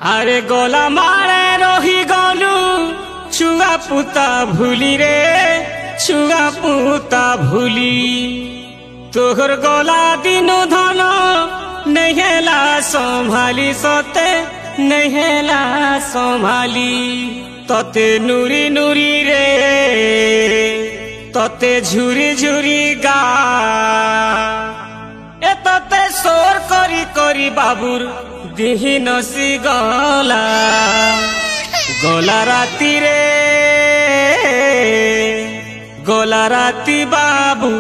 আরে গলা মারে রহি গলু ছুয়া পুতা ভুলি রে ছুয়া পুতা ভুলি তোহর গলা দিন ধন নেহেলা সম্ভালি সতে নেহেলা সম্ভালি ততে নুরি নুরি রে ততে ঝুরি ঝুরি গা এ ততে সোর করি করি বাবুর দিহি নসি গলা গলা রাতি রে গলা রাতি বাবু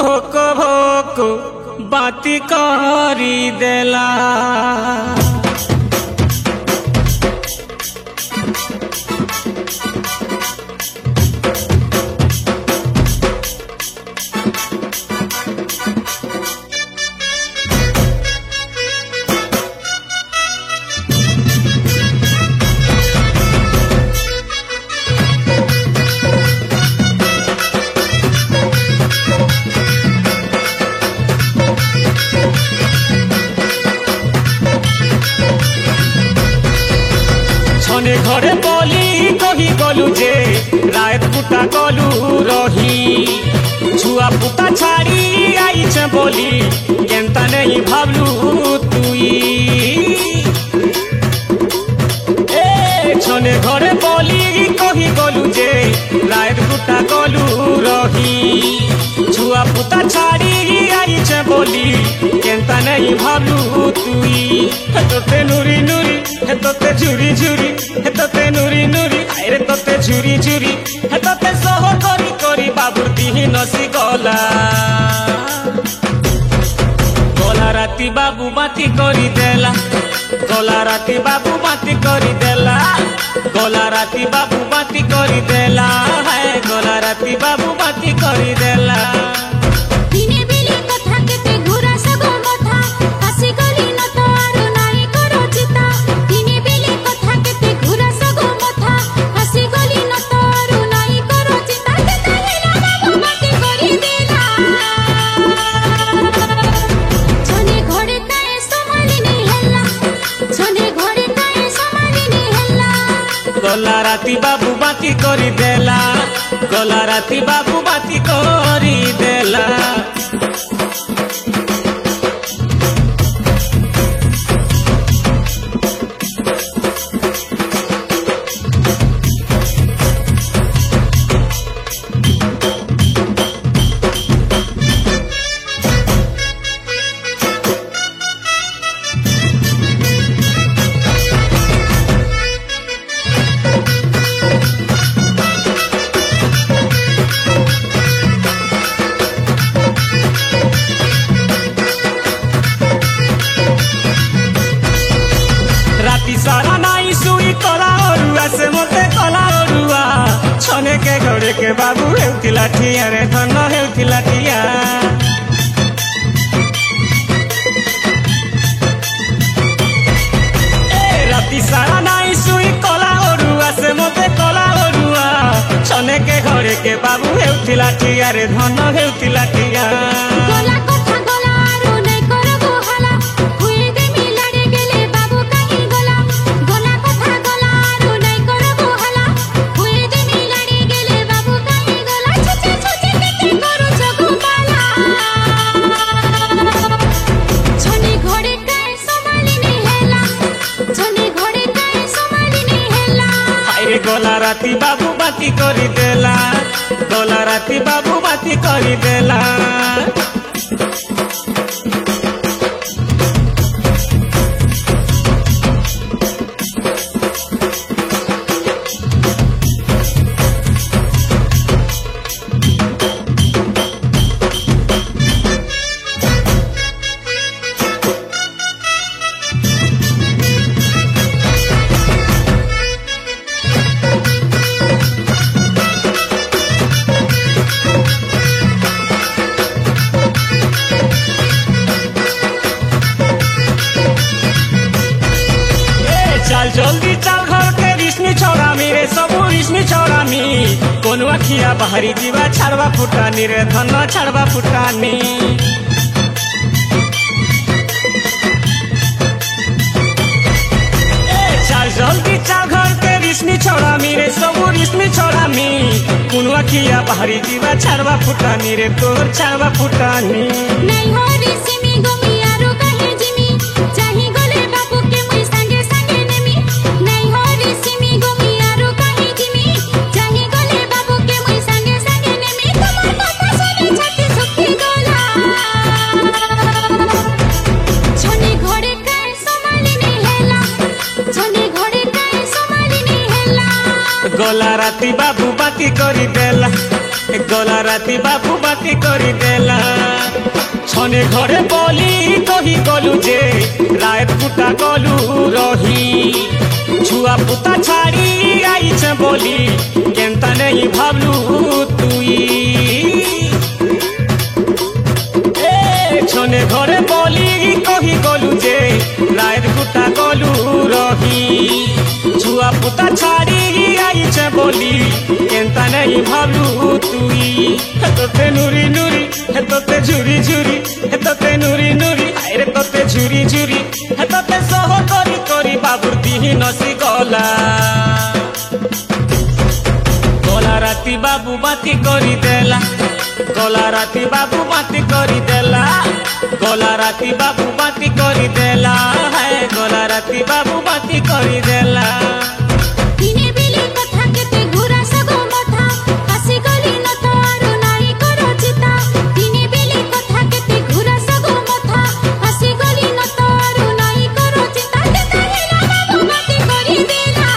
ভোক ভোক বাতি করি দেলা छने घरे बोली कही गलु जे रात पुता गलु रही छुआ पुता छाड़ी आईछे बोली केनता नहीं भावलु तुई ए छने घरे बोली कही गलु जे रात पुता गलु रही छुआ पुता छाड़ी आईछे बोली केनता नहीं भावलु तुई तोते नुरी नुरी तोते झुरी झुरी तोते नुरी नुरी आरे तोते झुरी झुरी तोते सह करी करी बाबुर दिही नसी गला गला राती बाबू बाती करी देला गला राती बाबू बाती करी देला गला राती बाबू बाती करी देला है गला राती बाबू बाती करी देला गला राती बाबू बाती करी देला गला राती बाबू बाती करी देला सारा नाई सुई कला ओरुआ से मते कला ओरुआ छने के घरे के बाबू हेउतिला ठिया रे धन हेउतिला ठिया ए राती सारा नाई सुई कला ओरुआ से मते कला ओरुआ छने के घरे के बाबू हेउतिला ठिया रे धन हेउतिला ठिया गला राती बाबू बाती करी देला गला राती बाबू बाती करी देला जल्दी चल घर के रिश्मी छौड़ामी रे सबू रिश्मी छौड़ामी कोनो अखिया बाहरी जीवा छाड़वा फुटानी रे धन छाड़वा फुटानी रेशमी छोड़ामी कुनुआ किया बाहरी जीवा छाड़वा फुटानी रे तोर छाड़वा फुटानी नहीं हो रेशमी गोमिया रो कहे जिमी चाही गले बाबू के मुई संगे संगे नेमी नहीं हो रेशमी गोमिया रो कहे जिमी चाही गले बाबू के मुई संगे संगे नेमी तुम्हार पापा सोने छाती सुखी गोला छोने घोड़े काए संभाली नहीं हेला छोने घोड़े काए संभाली नहीं हेला गला राती बाबू बाती करी देला गला राती बाबू बाती करी देला छने घरे बोली कही गलु जे रात पुता गलु रही छुआ पुता छाड़ी आईचे बोली केनता नहीं भावलु तुई छने घरे बोली कही गलु जे रात पुता गलु रही छुआ पुता छाड़ी आईचे बोली केनता नहीं भावलु तुई तोते नुरी नुरी तोते झुरी झुरी तोते नुरी नुरी आरे तोते झुरी झुरी तोते सह करी करी बाबुर दिही नसी गला गला राती बाबू बाती करी देला गला राती बाबू बाती करी देला गला राती बाबू बाती करी देला है गला राती बाबू बाती करी देला दिने बेली कथा केते घुरा सगो मथा हसी गली न तो आरो नाई करो चिता दिने बेली कथा केते घुरा सगो मथा हसी गली न तो आरो नाई करो चिता केते हेला बाबू बाती करी देला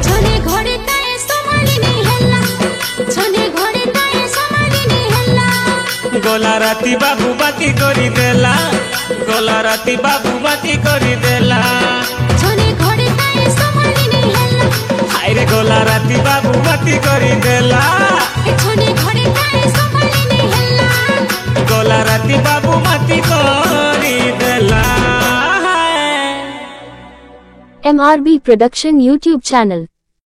छोने घोड़े काए संभाली नहीं हेला छोने घोड़े काए संभाली नहीं हेला गला राती बाबू बाती करी देला गला राती बाबू बाती करी देला छोने घोड़े काए संभाली नहीं हेला हाय रे गला राती बाबू बाती करी देला छोने घोड़े काए संभाली नहीं हेला गला राती बाबू बाती करी देला MRB Production YouTube channel